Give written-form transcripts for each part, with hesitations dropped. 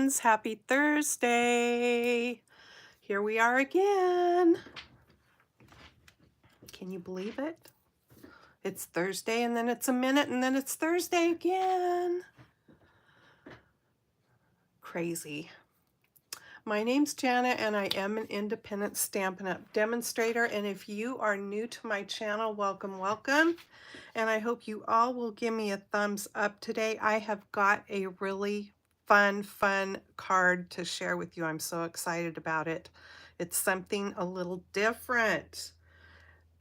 friends, happy Thursday. Here we are again. Can you believe it? It's Thursday and then it's a minute and then it's Thursday again. Crazy. My name's Janet and I am an independent Stampin' Up! Demonstrator, and if you are new to my channel, welcome, welcome. And I hope you all will give me a thumbs up today. I have got a really fun card to share with you. I'm so excited about it. It's something a little different.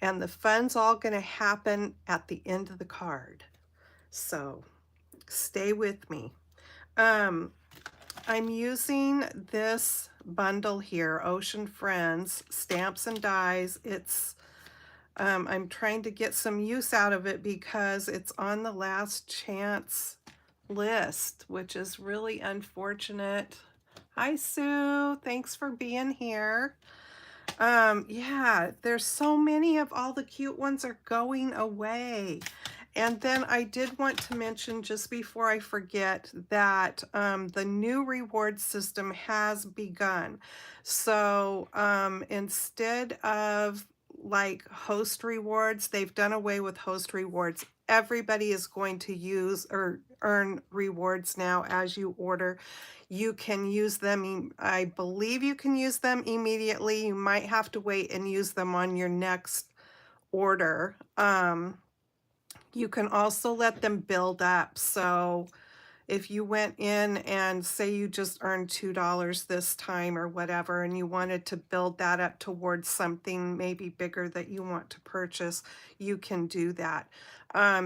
And the fun's all going to happen at the end of the card. So stay with me. I'm using this bundle here, Ocean Friends, Stamps and Dies. I'm trying to get some use out of it because it's on the last chance list, which is really unfortunate. Hi, Sue. Thanks for being here. Yeah, there's so many of all the cute ones are going away. And then I did want to mention, just before I forget, that the new reward system has begun. So instead of like host rewards, they've done away with host rewards. Everybody is going to use or earn rewards now as you order. You can use them, I believe you can use them immediately. You might have to wait and use them on your next order. You can also let them build up. So if you went in and say you just earned $2 this time or whatever, and you wanted to build that up towards something maybe bigger that you want to purchase, you can do that.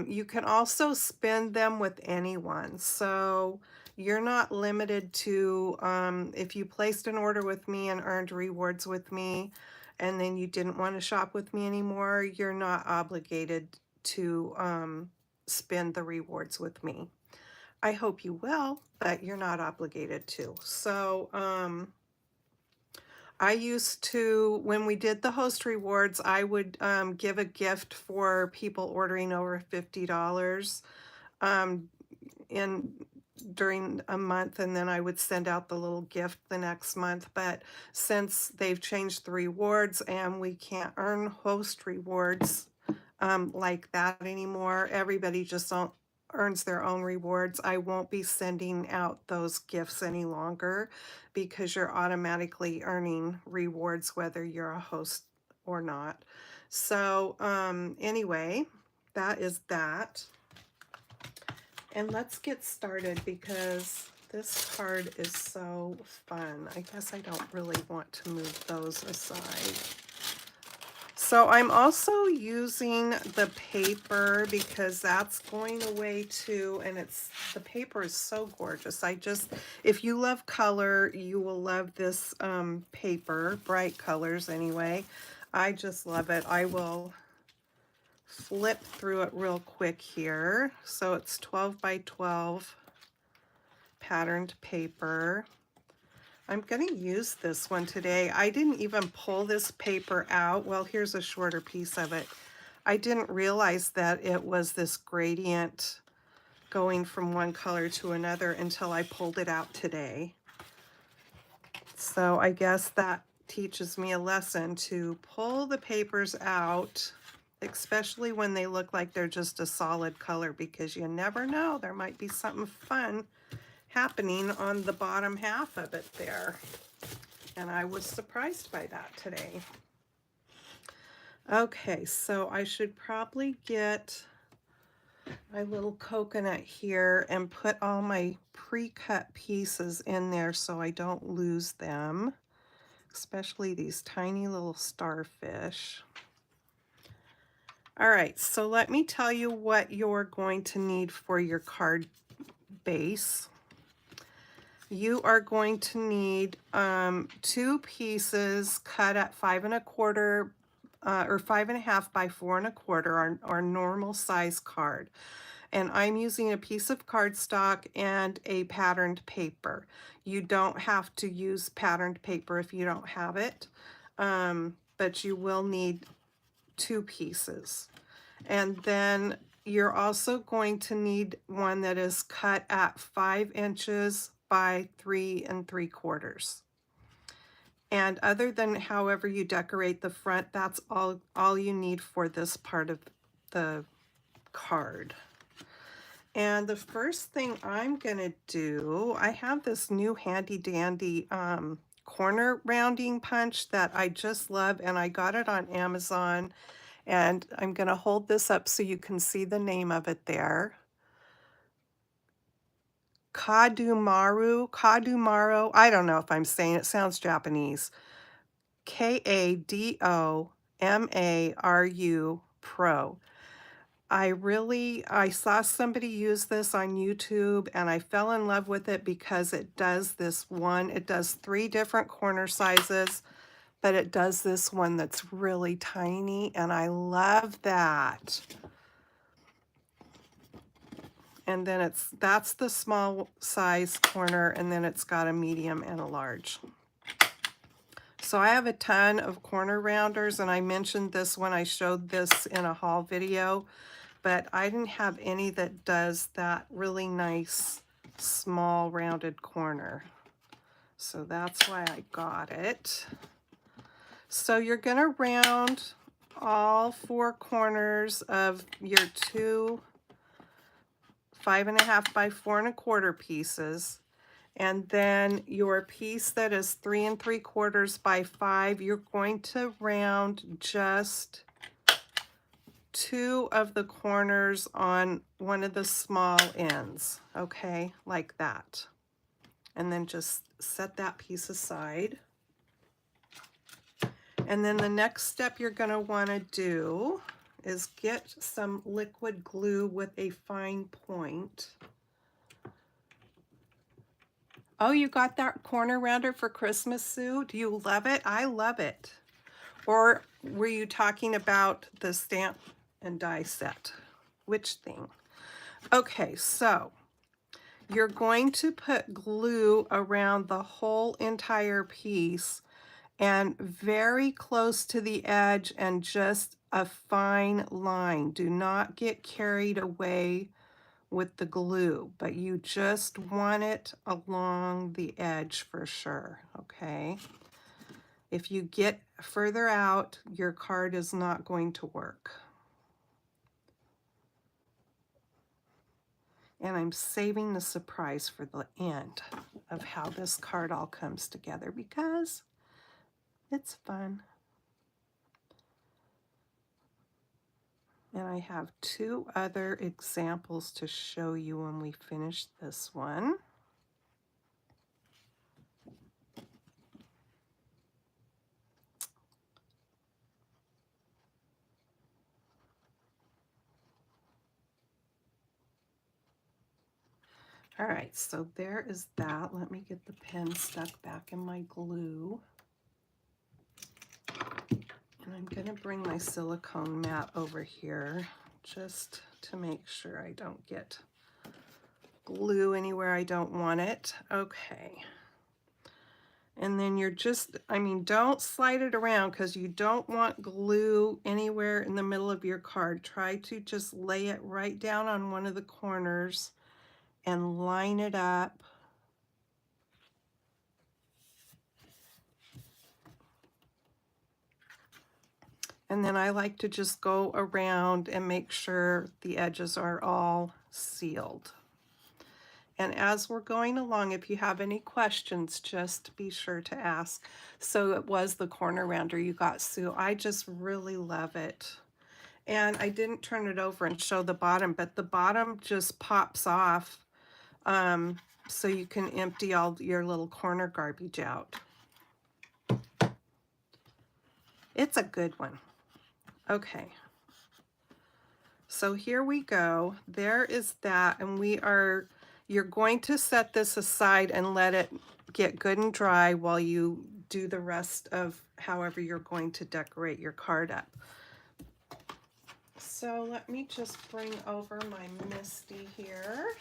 You can also spend them with anyone. So you're not limited to, if you placed an order with me and earned rewards with me, and then you didn't want to shop with me anymore, you're not obligated to spend the rewards with me. I hope you will, but you're not obligated to. So I used to, when we did the host rewards, I would give a gift for people ordering over $50 in during a month, and then I would send out the little gift the next month. But since they've changed the rewards and we can't earn host rewards like that anymore, everybody just earns their own rewards. I won't be sending out those gifts any longer because you're automatically earning rewards whether you're a host or not. So anyway, that is that. And let's get started because this card is so fun. I guess I don't really want to move those aside. So I'm also using the paper because that's going away too, and the paper is so gorgeous. If you love color, you will love this paper, bright colors anyway. I just love it. I will flip through it real quick here. So it's 12 by 12 patterned paper. I'm going to use this one today. I didn't even pull this paper out. Well, here's a shorter piece of it. I didn't realize that it was this gradient going from one color to another until I pulled it out today. So I guess that teaches me a lesson to pull the papers out, especially when they look like they're just a solid color, because you never know, there might be something fun happening on the bottom half of it there. And I was surprised by that today. Okay, so I should probably get my little coconut here and put all my pre-cut pieces in there so I don't lose them, especially these tiny little starfish. All right, so let me tell you what you're going to need for your card base. You are going to need 2 pieces cut at 5 1/4 or 5 1/2 by 4 1/4, our normal size card. And I'm using a piece of cardstock and a patterned paper. You don't have to use patterned paper if you don't have it, but you will need 2 pieces. And then you're also going to need one that is cut at 5 inches by 3 3/4. And other than however you decorate the front, that's all you need for this part of the card. And the first thing I'm gonna do, I have this new handy dandy corner rounding punch that I just love, and I got it on Amazon, and I'm gonna hold this up so you can see the name of it there. Kadumaru, I don't know if I'm saying it, sounds Japanese. Kadomaru Pro. I saw somebody use this on YouTube and I fell in love with it because it does it does 3 different corner sizes, but it does this one that's really tiny, and I love that. And then that's the small size corner, and then it's got a medium and a large. So I have a ton of corner rounders, and I mentioned this when I showed this in a haul video, but I didn't have any that does that really nice small rounded corner. So that's why I got it. So you're gonna round all 4 corners of your 2 5.5 by 4 1/4 pieces. And then your piece that is 3 3/4 by 5, you're going to round just 2 of the corners on one of the small ends, okay, like that. And then just set that piece aside. And then the next step you're going to want to do is get some liquid glue with a fine point. Oh, you got that corner rounder for Christmas, Sue? Do you love it? I love it. Or were you talking about the stamp and die set? Which thing? Okay, so you're going to put glue around the whole entire piece and very close to the edge and just a fine line. Do not get carried away with the glue, but you just want it along the edge for sure, okay? If you get further out, your card is not going to work. And I'm saving the surprise for the end of how this card all comes together because it's fun. And I have 2 other examples to show you when we finish this one. All right, so there is that. Let me get the pen stuck back in my glue. And I'm going to bring my silicone mat over here just to make sure I don't get glue anywhere I don't want it. Okay. And then you're just, don't slide it around because you don't want glue anywhere in the middle of your card. Try to just lay it right down on one of the corners and line it up. And then I like to just go around and make sure the edges are all sealed. And as we're going along, if you have any questions, just be sure to ask. So it was the corner rounder you got, Sue. I just really love it. And I didn't turn it over and show the bottom, but the bottom just pops off so you can empty all your little corner garbage out. It's a good one. Okay. So here we go. There is that, and you're going to set this aside and let it get good and dry while you do the rest of however you're going to decorate your card up. So let me just bring over my Misty here.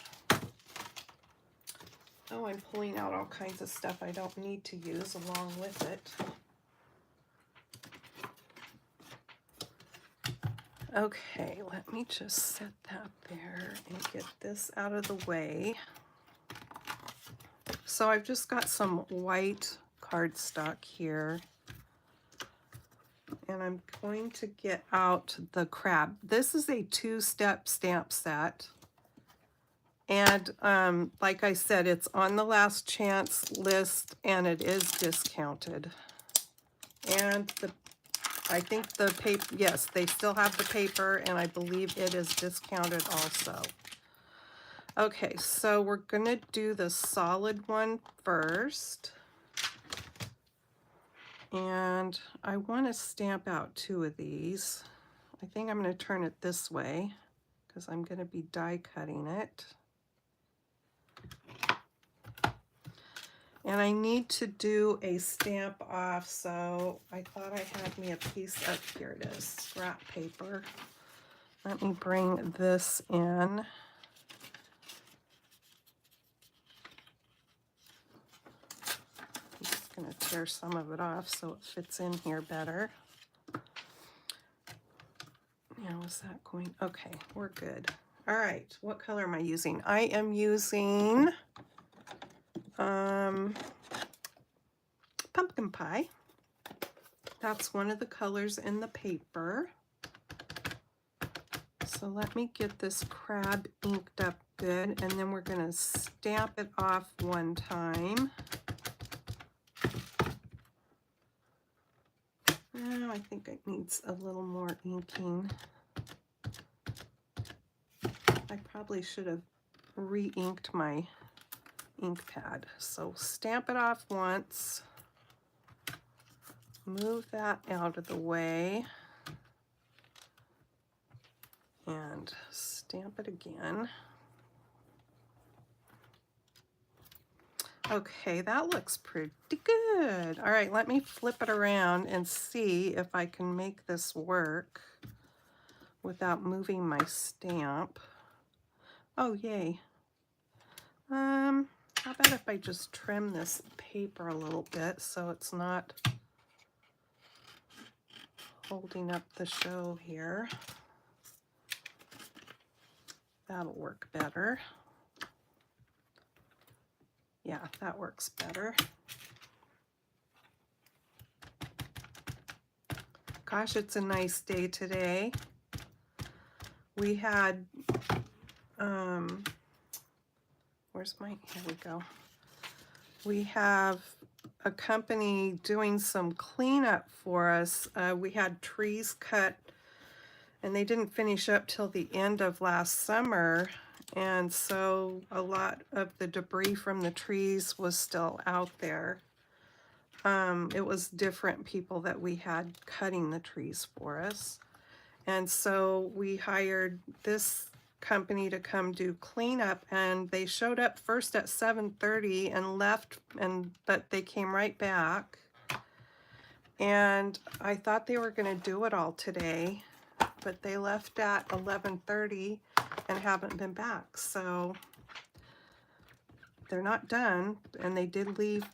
Oh, I'm pulling out all kinds of stuff I don't need to use along with it. Okay, let me just set that there and get this out of the way So I've just got some white cardstock here, and I'm going to get out the crab. This is a 2-step stamp set. And like I said, it's on the last chance list and it is discounted. And I think the paper, yes, they still have the paper, and I believe it is discounted also. Okay, so we're gonna do the solid one first. And I want to stamp out 2 of these. I think I'm going to turn it this way because I'm going to be die cutting it. And I need to do a stamp off, so I thought I had me a piece of, here it is, scrap paper. Let me bring this in. I'm just going to tear some of it off so it fits in here better. Now is that going, okay, we're good. All right, what color am I using? I am using pumpkin pie. That's one of the colors in the paper. So let me get this crab inked up good, and then we're going to stamp it off one time. Oh, I think it needs a little more inking. I probably should have re-inked my ink pad. So stamp it off once. Move that out of the way. And stamp it again. Okay, that looks pretty good. All right, let me flip it around and see if I can make this work without moving my stamp. Oh, yay. How about if I just trim this paper a little bit so it's not holding up the show here. That'll work better. Yeah, that works better. Gosh, it's a nice day today. We had, where's my, here we go. We have a company doing some cleanup for us. We had trees cut and they didn't finish up till the end of last summer. And so a lot of the debris from the trees was still out there. It was different people that we had cutting the trees for us. And so we hired this company to come do cleanup, and they showed up first at 7:30 and left, but they came right back. And I thought they were going to do it all today, but they left at 11:30 and haven't been back. So they're not done, and they did leave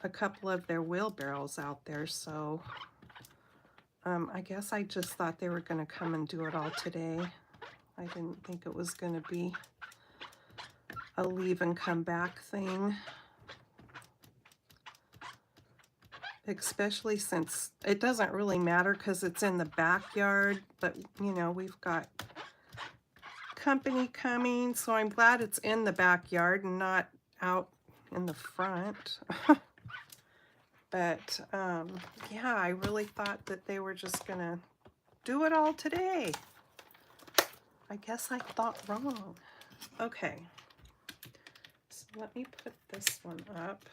a couple of their wheelbarrows out there. So I guess I just thought they were going to come and do it all today. I didn't think it was going to be a leave and come back thing. Especially since it doesn't really matter because it's in the backyard, but you know, we've got company coming, so I'm glad it's in the backyard and not out in the front. But yeah, I really thought that they were just gonna do it all today. I guess I thought wrong. Okay, so let me put this one up.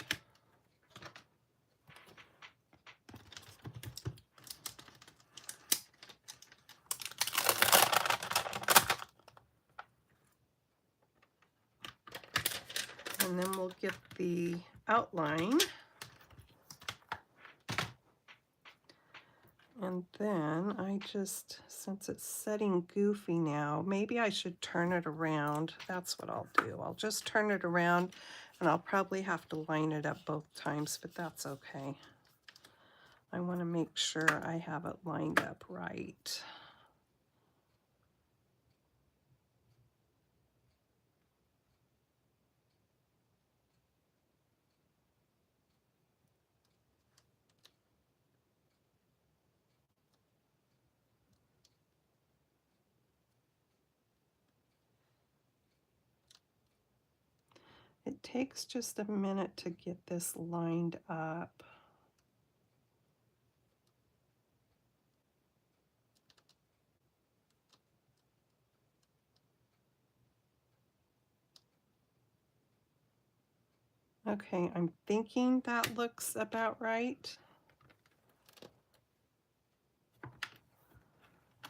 And then we'll get the outline. And then I just, since it's setting goofy now, maybe I should turn it around. That's what I'll do. I'll just turn it around, and I'll probably have to line it up both times, but that's okay. I want to make sure I have it lined up right. It takes just a minute to get this lined up. Okay, I'm thinking that looks about right.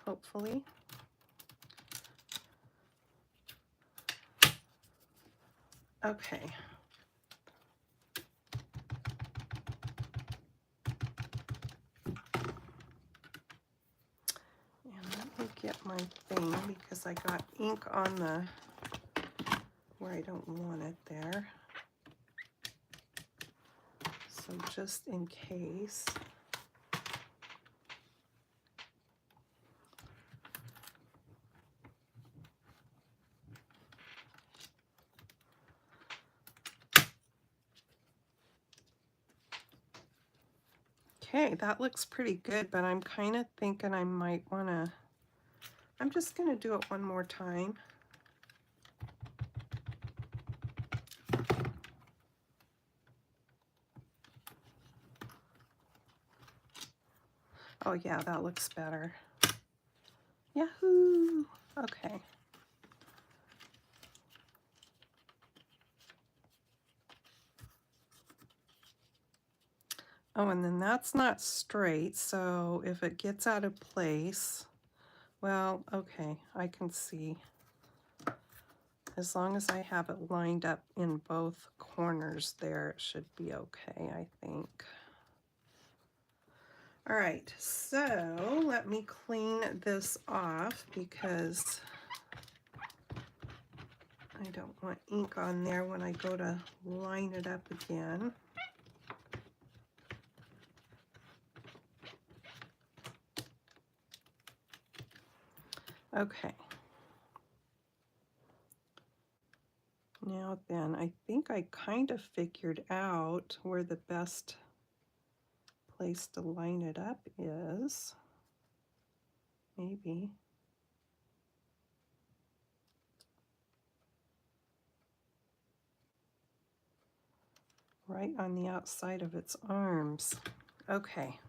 Hopefully. Okay. And let me get my thing because I got ink on the where I don't want it there. So just in case. Okay, that looks pretty good, but I'm kind of thinking I might want to, I'm just going to do it one more time. Oh yeah, that looks better. Yahoo! Okay. Oh, and then that's not straight, so if it gets out of place, well, okay, I can see. As long as I have it lined up in both corners there, it should be okay, I think. All right, so let me clean this off because I don't want ink on there when I go to line it up again. Okay. Now then, I think I kind of figured out where the best place to line it up is. Maybe. Right on the outside of its arms. Okay.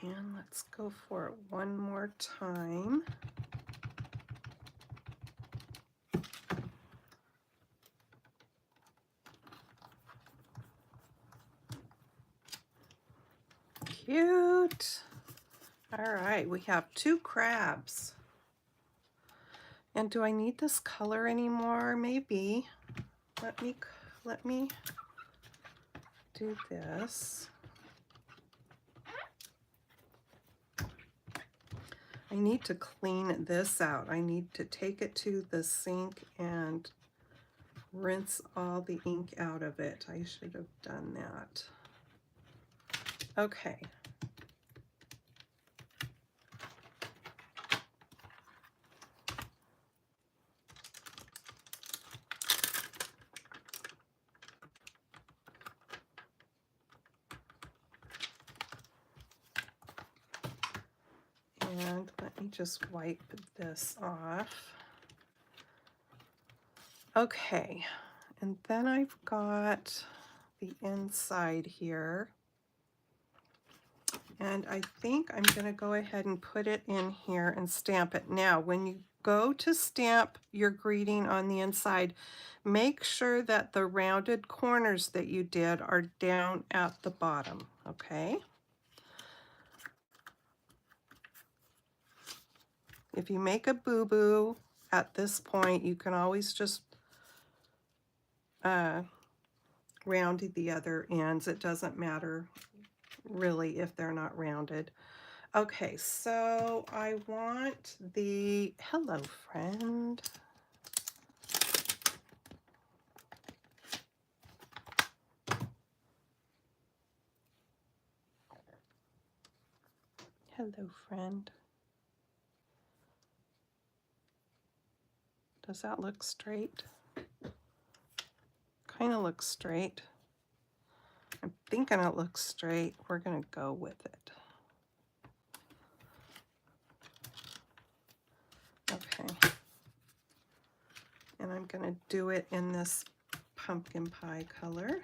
And let's go for it one more time. Cute. All right, we have 2 crabs. And do I need this color anymore? Maybe. Let me do this. I need to clean this out. I need to take it to the sink and rinse all the ink out of it. I should have done that. Okay. And let me just wipe this off. Okay, and then I've got the inside here. And I think I'm going to go ahead and put it in here and stamp it. Now, when you go to stamp your greeting on the inside, make sure that the rounded corners that you did are down at the bottom, okay? If you make a boo-boo at this point, you can always just round the other ends. It doesn't matter really if they're not rounded. Okay, so I want the hello friend. Hello friend. Does that look straight? Kind of looks straight. I'm thinking it looks straight. We're going to go with it. Okay. And I'm going to do it in this pumpkin pie color.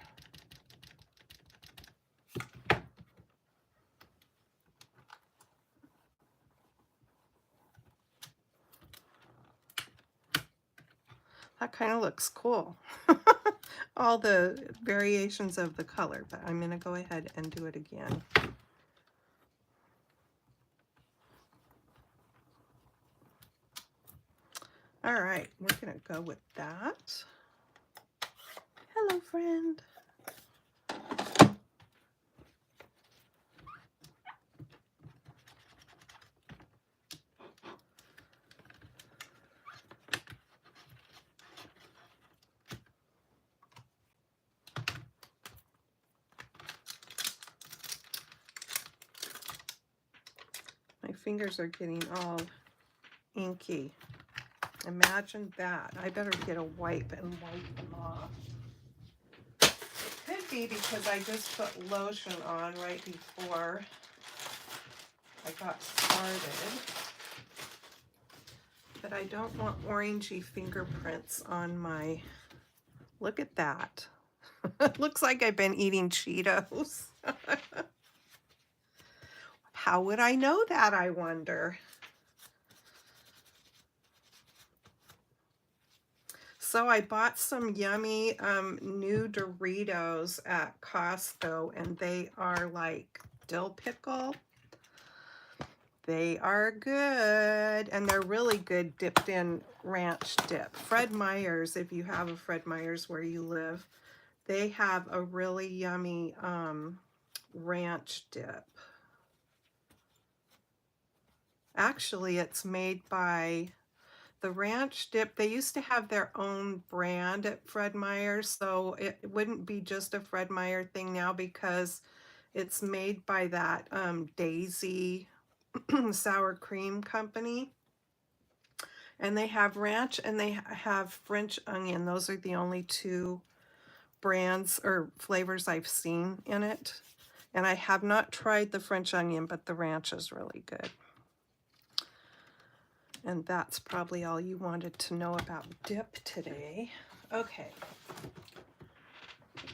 That kind of looks cool. All the variations of the color, but I'm going to go ahead and do it again. All right, we're going to go with that. Hello, friend. My fingers are getting all inky. Imagine that. I better get a wipe and wipe them off. It could be because I just put lotion on right before I got started. But I don't want orangey fingerprints on my... Look at that. It looks like I've been eating Cheetos. How would I know that, I wonder? So I bought some yummy new Doritos at Costco, and they are like dill pickle. They are good, and they're really good dipped in ranch dip. Fred Meyer's, if you have a Fred Meyer's where you live, they have a really yummy ranch dip. Actually, it's made by the ranch dip. They used to have their own brand at Fred Meyer's, so it wouldn't be just a Fred Meyer thing now because it's made by that Daisy sour cream company. And they have ranch and they have French onion. Those are the only two brands or flavors I've seen in it. And I have not tried the French onion, but the ranch is really good. And that's probably all you wanted to know about dip today. Okay.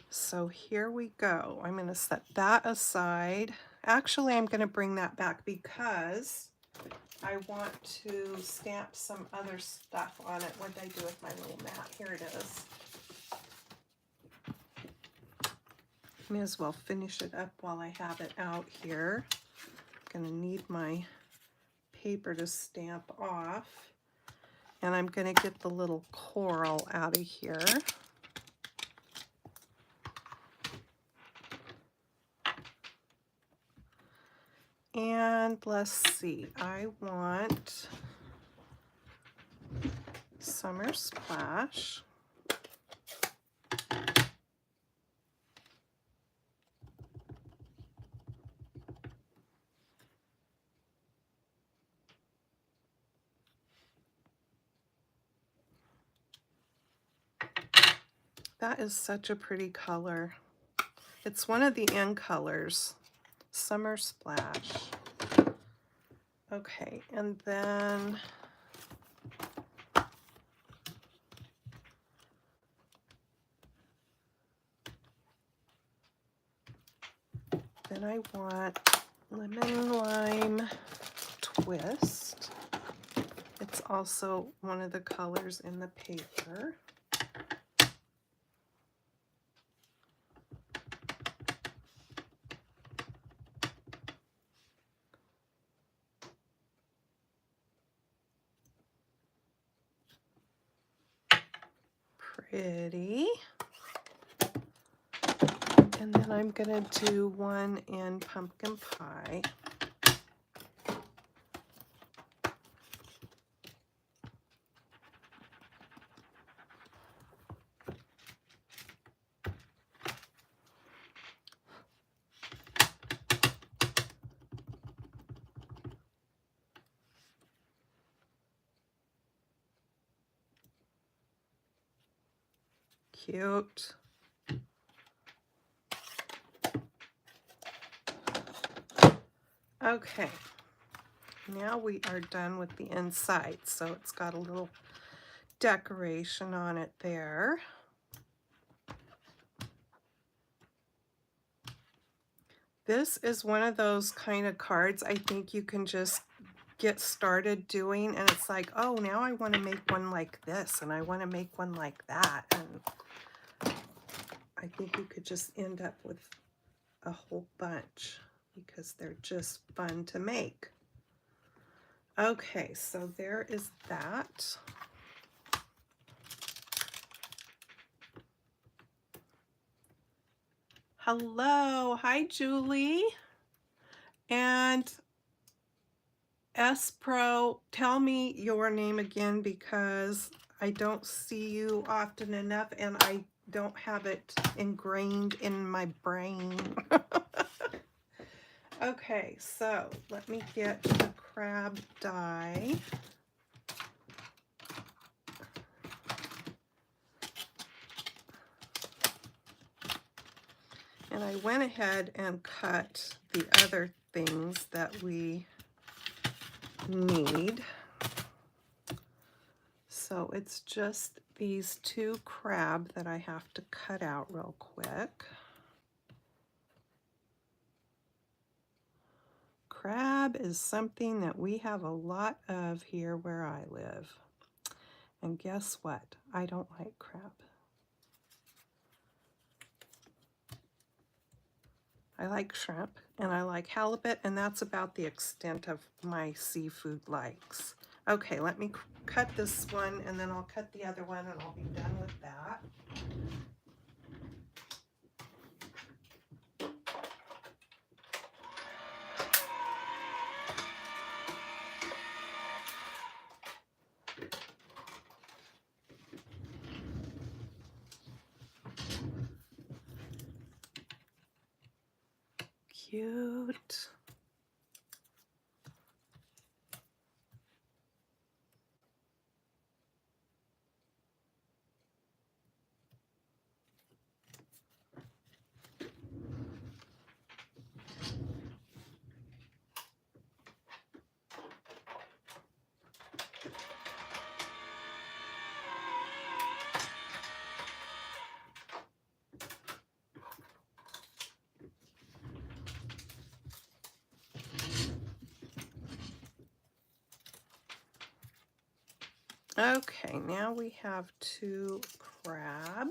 So here we go. I'm going to set that aside. Actually, I'm going to bring that back because I want to stamp some other stuff on it. What did I do with my little mat? Here it is. May as well finish it up while I have it out here. I'm going to need my paper to stamp off. And I'm going to get the little coral out of here. And let's see, I want Summer Splash. That is such a pretty color. It's one of the end colors, Summer Splash. Okay, and then I want Lemon Lime Twist. It's also one of the colors in the paper. Pretty. And then I'm gonna do one in pumpkin pie. Cute. Okay, now we are done with the inside. So it's got a little decoration on it there. This is one of those kind of cards I think you can just get started doing, and it's like, oh, now I want to make one like this, and I want to make one like that, and I think you could just end up with a whole bunch because they're just fun to make. Okay, so there is that. Hello, hi Julie. And S Pro, tell me your name again because I don't see you often enough and I don't have it ingrained in my brain. Okay, so let me get the crab die. And I went ahead and cut the other things that we need. So it's just these two crab that I have to cut out real quick. Crab is something that we have a lot of here where I live. And guess what? I don't like crab. I like shrimp and I like halibut, and that's about the extent of my seafood likes. Okay, let me cut this one and then I'll cut the other one and I'll be done with that. Cute. Okay, now we have two crab.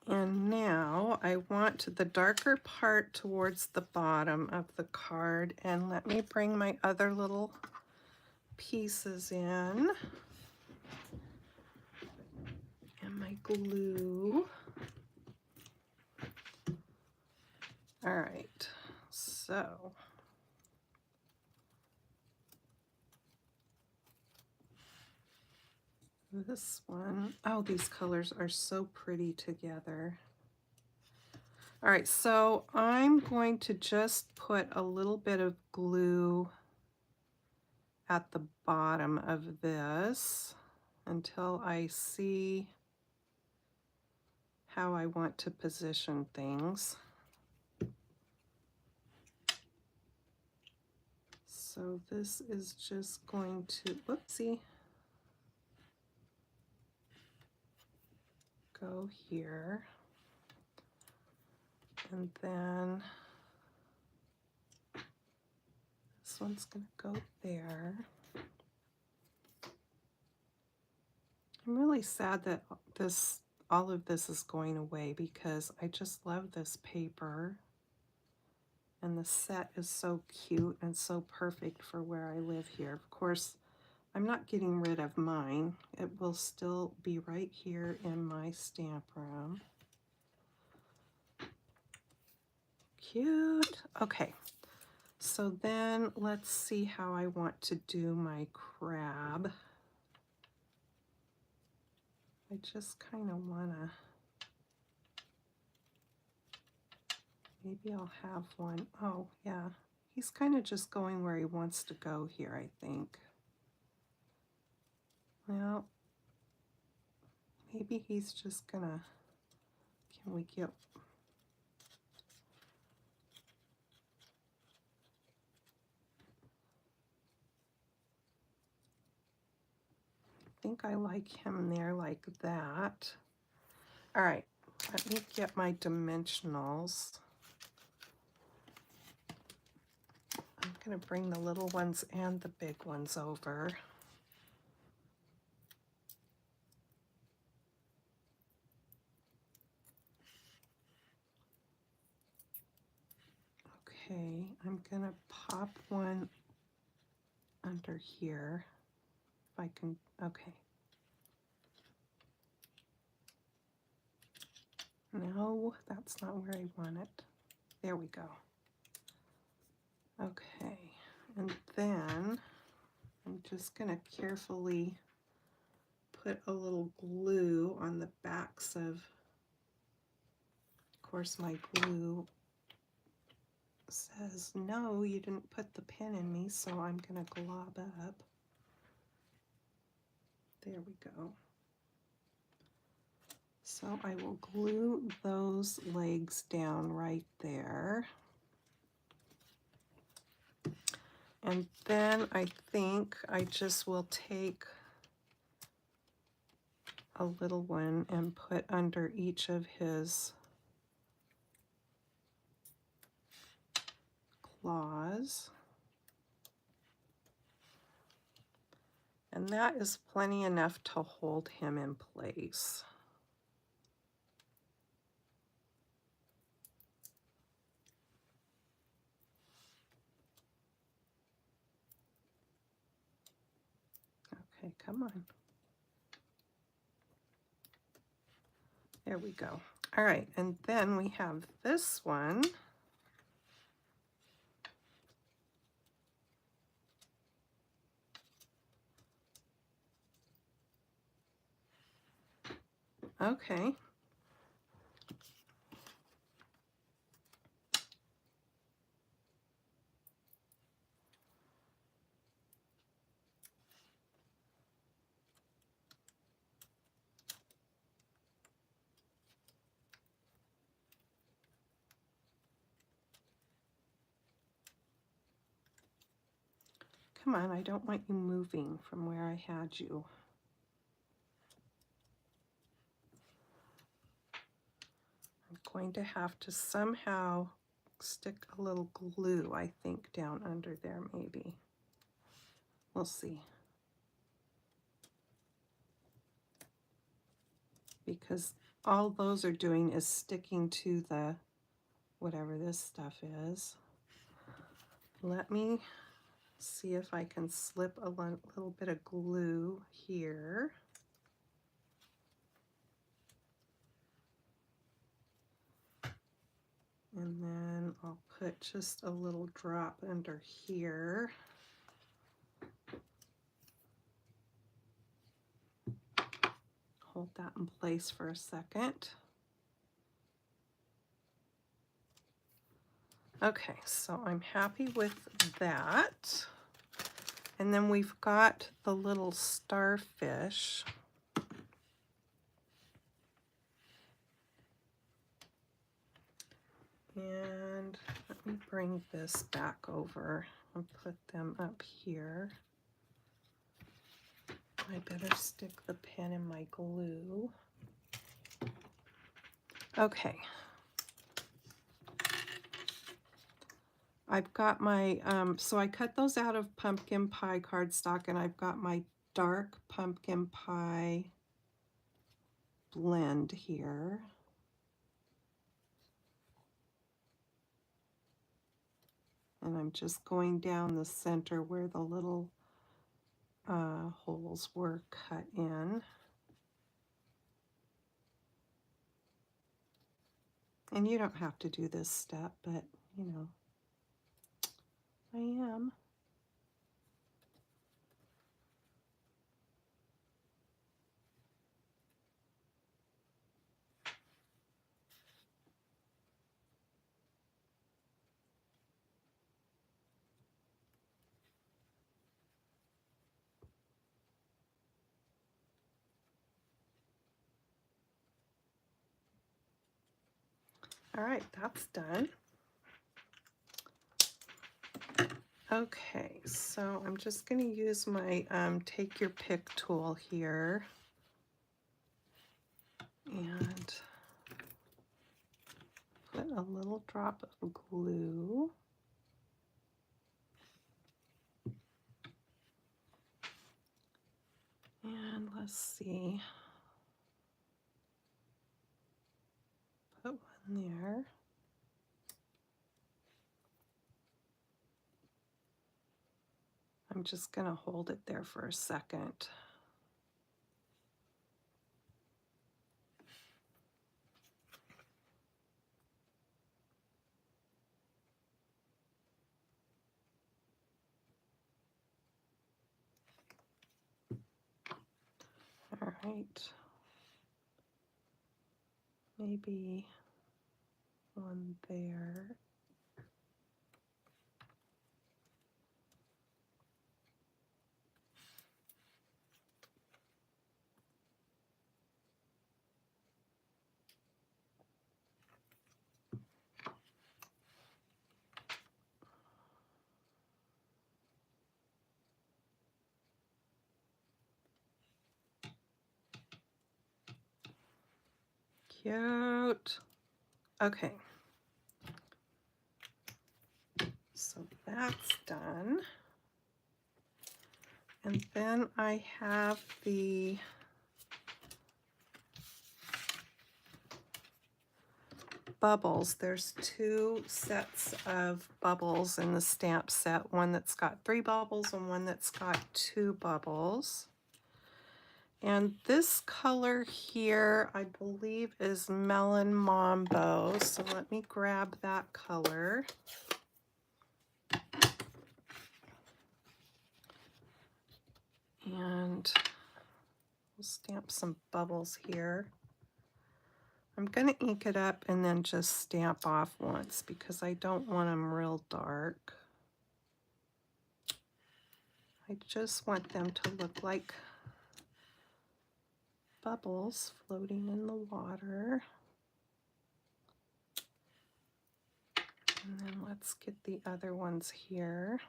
And now I want the darker part towards the bottom of the card, and let me bring my other little pieces in. And my glue. All right, so this one, oh, these colors are so pretty together. All right, so I'm going to just put a little bit of glue at the bottom of this until I see how I want to position things. So this is just going to, whoopsie, go here. And then this one's going to go there. I'm really sad that all of this is going away because I just love this paper. And the set is so cute and so perfect for where I live here. Of course, I'm not getting rid of mine. It will still be right here in my stamp room. Cute. Okay, So then let's see how I want to do my crab. I just kind of want to, maybe I'll have one. Oh, yeah. He's kind of just going where he wants to go here, I think. Well, maybe he's just gonna, can we get, I think I like him there like that. All right, let me get my dimensionals. I'm gonna bring the little ones and the big ones over. Okay, I'm gonna pop one under here, if I can, okay. No, that's not where I want it. There we go. Okay, and then I'm just gonna carefully put a little glue on the backs of course my glue says, no, you didn't put the pin in me, so I'm gonna glob up. There we go. So I will glue those legs down right there. And then I think I just will take a little one and put under each of his claws. And that is plenty enough to hold him in place. Okay, come on. There we go. All right, and then we have this one. Okay. Come on, I don't want you moving from where I had you. I'm going to have to somehow stick a little glue, I think, down under there maybe. We'll see. Because all those are doing is sticking to the whatever this stuff is. Let me see if I can slip a little bit of glue here. And then I'll put just a little drop under here. Hold that in place for a second. Okay, so I'm happy with that. And then we've got the little starfish. And let me bring this back over and put them up here. I better stick the pin in my glue. Okay. I've got my, so I cut those out of pumpkin pie cardstock, and I've got my dark pumpkin pie blend here. And I'm just going down the center where the little holes were cut in. And you don't have to do this step, but you know. I am. All right, that's done. Okay, so I'm just going to use my take your pick tool here and put a little drop of glue. And let's see, put one there. I'm just going to hold it there for a second. All right. Maybe one there. Cute. Okay. So that's done. And then I have the bubbles. There's two sets of bubbles in the stamp set, one that's got 3 bubbles and one that's got 2 bubbles. And this color here, I believe, is Melon Mambo. So let me grab that color. And we'll stamp some bubbles here. I'm going to ink it up and then just stamp off once because I don't want them real dark. I just want them to look like bubbles floating in the water. And then let's get the other ones here.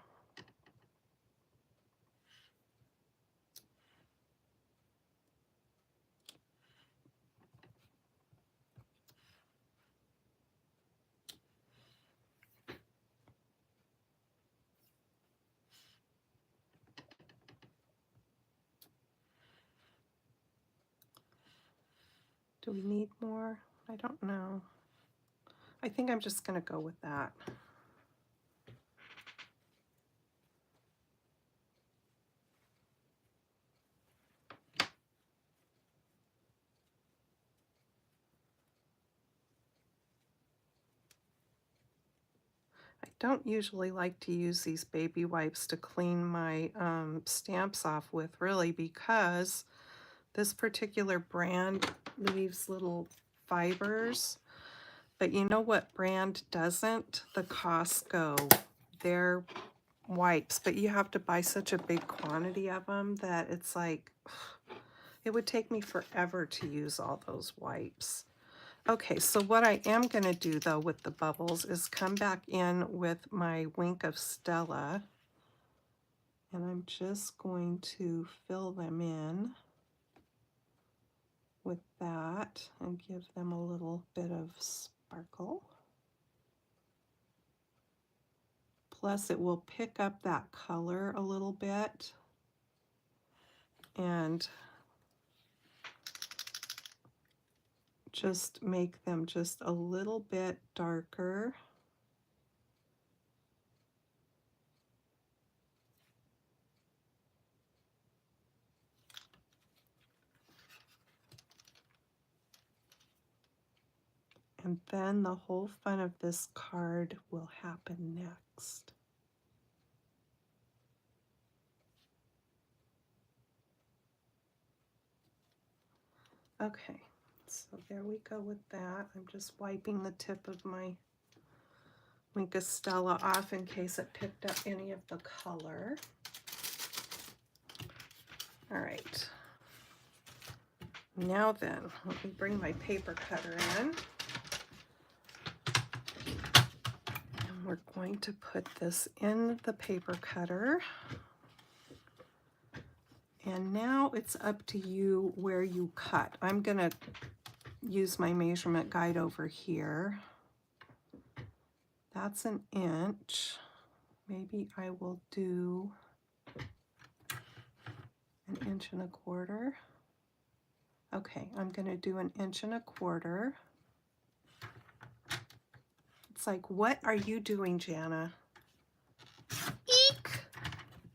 Do we need more? I don't know. I think I'm just going to go with that. I don't usually like to use these baby wipes to clean my stamps off with, really, because this particular brand leaves little fibers. But you know what brand doesn't? The Costco. They're wipes, but you have to buy such a big quantity of them that it's like, it would take me forever to use all those wipes. Okay, so what I am going to do, though, with the bubbles is come back in with my Wink of Stella, and I'm just going to fill them in with that and give them a little bit of sparkle. Plus, it will pick up that color a little bit and just make them just a little bit darker. And then the whole fun of this card will happen next. Okay, so there we go with that. I'm just wiping the tip of my Wink Stella off in case it picked up any of the color. All right. Now then, let me bring my paper cutter in. And we're going to put this in the paper cutter. And now it's up to you where you cut. I'm going to use my measurement guide over here. That's an inch. Maybe I will do an 1.25 inches. Okay, I'm going to do an 1.25 inches. It's like, what are you doing, Jana? Eek!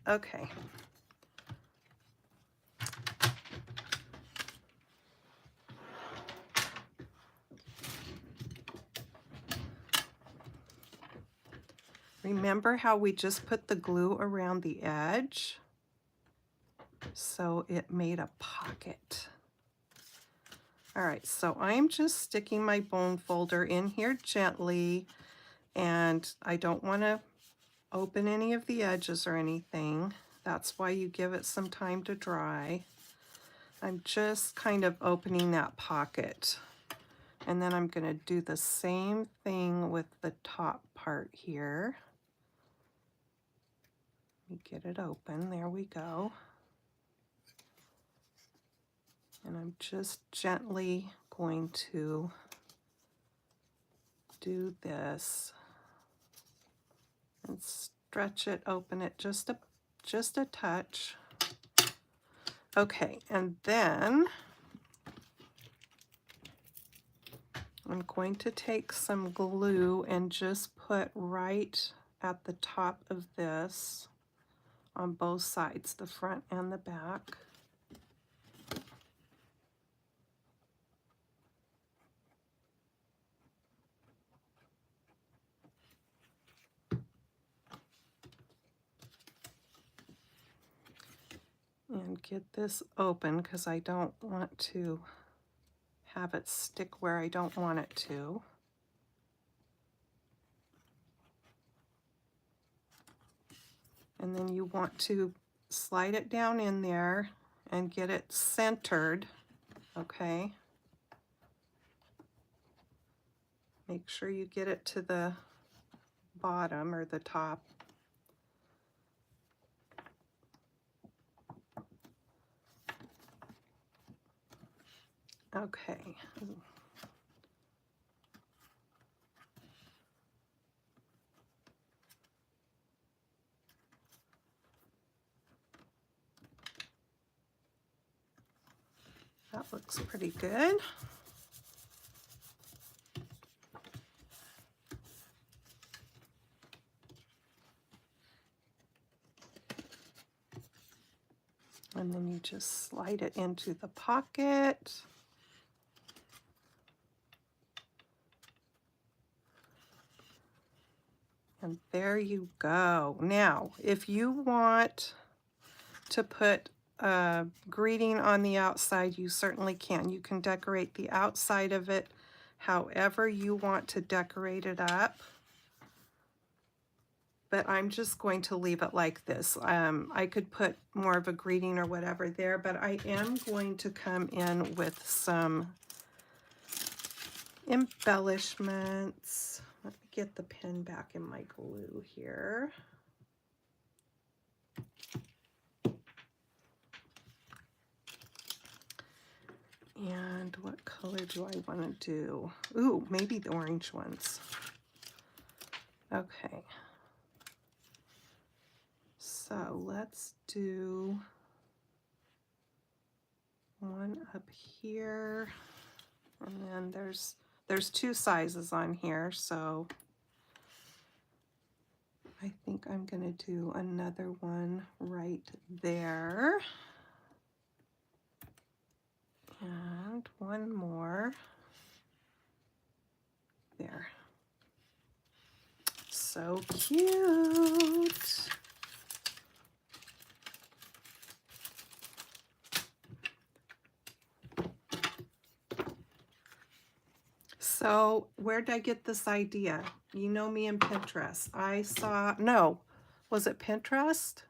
Okay. Remember how we just put the glue around the edge? So it made a pocket. All right, so I'm just sticking my bone folder in here gently, and I don't want to open any of the edges or anything. That's why you give it some time to dry. I'm just kind of opening that pocket. And then I'm going to do the same thing with the top part here. Let me get it open. There we go. And I'm just gently going to do this and stretch it, open it just a touch. Okay, and then I'm going to take some glue and just put right at the top of this on both sides, the front and the back. And get this open because I don't want to have it stick where I don't want it to. And then you want to slide it down in there and get it centered, okay? Make sure you get it to the bottom or the top. Okay. That looks pretty good. And then you just slide it into the pocket. And there you go. Now, if you want to put a greeting on the outside, you certainly can. You can decorate the outside of it however you want to decorate it up. But I'm just going to leave it like this. I could put more of a greeting or whatever there, but I am going to come in with some embellishments. Let me get the pen back in my glue here. And what color do I want to do? Ooh, maybe the orange ones. Okay. So let's do one up here. And then there's two sizes on here, so I think I'm going to do another one right there. And one more there. So cute. So where did I get this idea? You know me and Pinterest. I saw, no, was it Pinterest?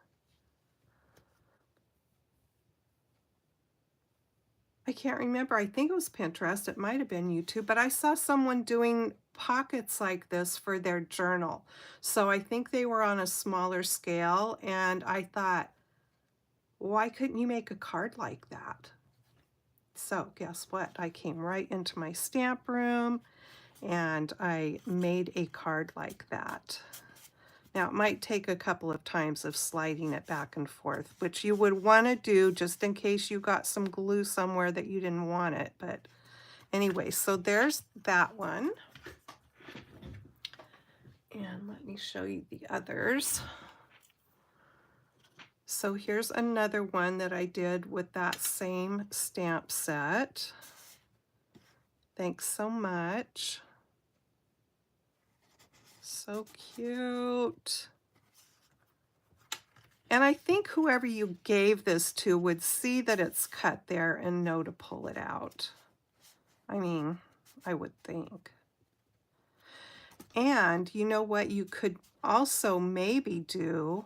I can't remember. I think it was Pinterest. It might have been YouTube, but I saw someone doing pockets like this for their journal. So I think they were on a smaller scale, and I thought, why couldn't you make a card like that? So guess what? I came right into my stamp room and I made a card like that. Now, it might take a couple of times of sliding it back and forth, which you would want to do just in case you got some glue somewhere that you didn't want it. But anyway, so there's that one. And let me show you the others. So here's another one that I did with that same stamp set. Thanks so much. So cute. And I think whoever you gave this to would see that it's cut there and know to pull it out. I mean, I would think. And you know what you could also maybe do?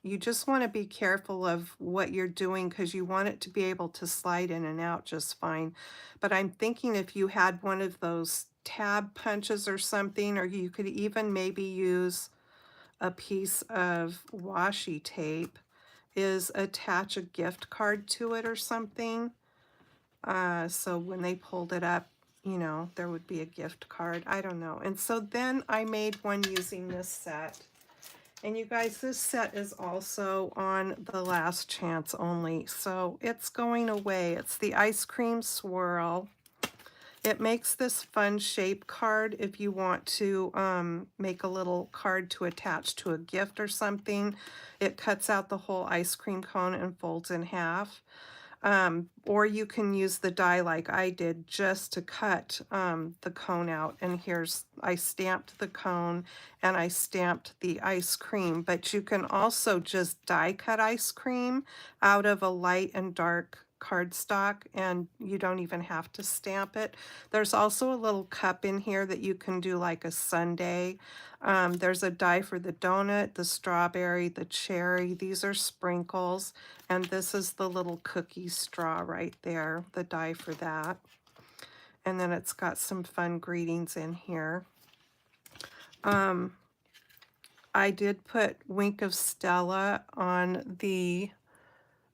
You just want to be careful of what you're doing because you want it to be able to slide in and out just fine. But I'm thinking if you had one of those tab punches or something, or you could even maybe use a piece of washi tape, is attach a gift card to it or something. So when they pulled it up, you know, there would be a gift card. I don't know. And so then I made one using this set. And you guys, this set is also on the last chance only. So it's going away. It's the ice cream swirl. It makes this fun shape card if you want to make a little card to attach to a gift or something. It cuts out the whole ice cream cone and folds in half. Or you can use the die like I did just to cut the cone out. And I stamped the cone and I stamped the ice cream, but you can also just die cut ice cream out of a light and dark cardstock, and you don't even have to stamp it. There's also a little cup in here that you can do like a sundae. There's a die for the donut, the strawberry, the cherry. These are sprinkles. And this is the little cookie straw right there, the die for that. And then it's got some fun greetings in here. I did put Wink of Stella on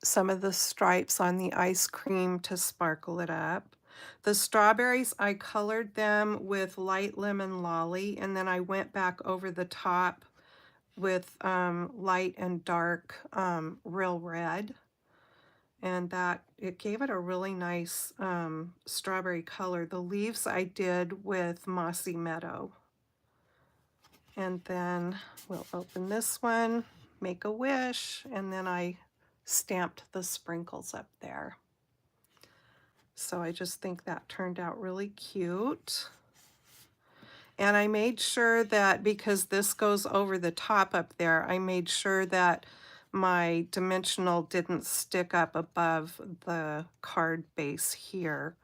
some of the stripes on the ice cream to sparkle it up. The strawberries, I colored them with light lemon lolly, and then I went back over the top with light and dark real red. And it gave it a really nice strawberry color. The leaves I did with Mossy Meadow. And then we'll open this one, make a wish, and then I stamped the sprinkles up there. So I just think that turned out really cute. And I made sure that, because this goes over the top up there, I made sure that my dimensional didn't stick up above the card base here.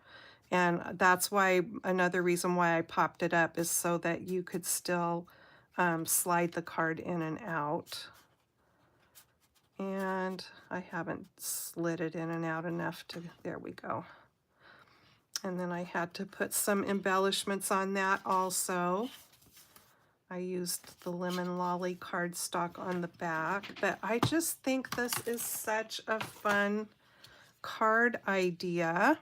And that's why, another reason why I popped it up is so that you could still slide the card in and out. And I haven't slid it in and out enough to, there we go. And then I had to put some embellishments on that also. I used the lemon lolly cardstock on the back, but I just think this is such a fun card idea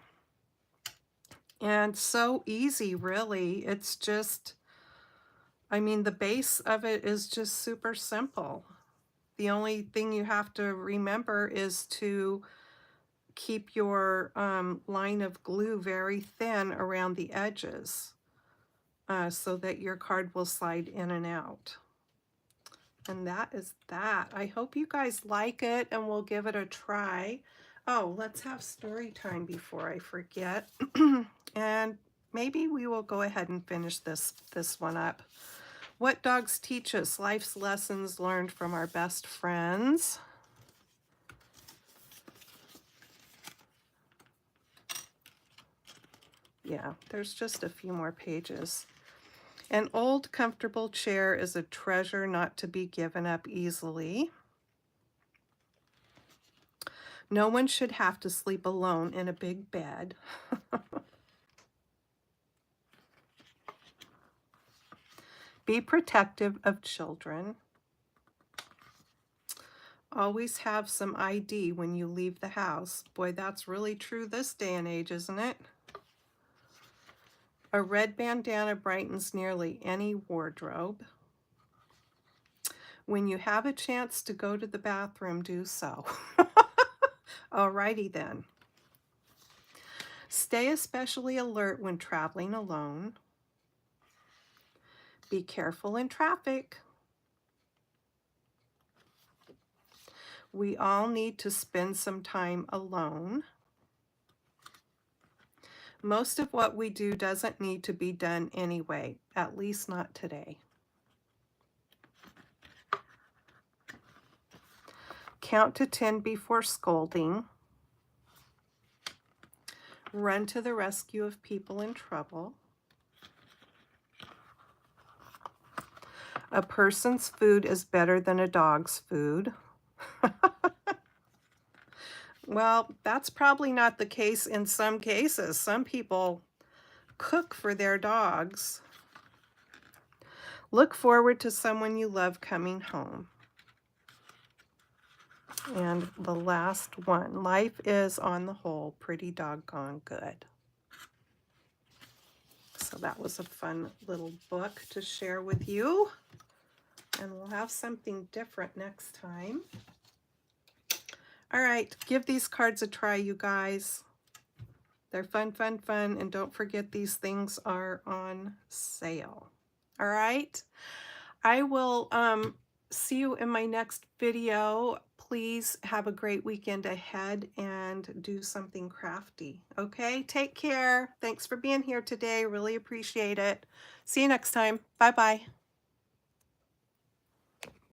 and so easy, really. It's just, I mean, the base of it is just super simple. The only thing you have to remember is to keep your line of glue very thin around the edges so that your card will slide in and out. And that is that. I hope you guys like it and we'll give it a try. Oh, let's have story time before I forget. And maybe we will go ahead and finish this one up. What dogs teach us? Life's lessons learned from our best friends. Yeah, there's just a few more pages. An old comfortable chair is a treasure not to be given up easily. No one should have to sleep alone in a big bed. Be protective of children. Always have some ID when you leave the house. Boy, that's really true this day and age, isn't it? A red bandana brightens nearly any wardrobe. When you have a chance to go to the bathroom, do so. Alrighty then. Stay especially alert when traveling alone. Be careful in traffic. We all need to spend some time alone. Most of what we do doesn't need to be done anyway, at least not today. Count to 10 before scolding. Run to the rescue of people in trouble. A person's food is better than a dog's food. Well, that's probably not the case in some cases. Some people cook for their dogs. Look forward to someone you love coming home. And the last one, life is on the whole pretty doggone good. So that was a fun little book to share with you. And we'll have something different next time. All right, give these cards a try, you guys. They're fun, fun, fun. And don't forget these things are on sale. All right. I will see you in my next video. Please have a great weekend ahead and do something crafty. Okay, take care. Thanks for being here today. Really appreciate it. See you next time. Bye-bye.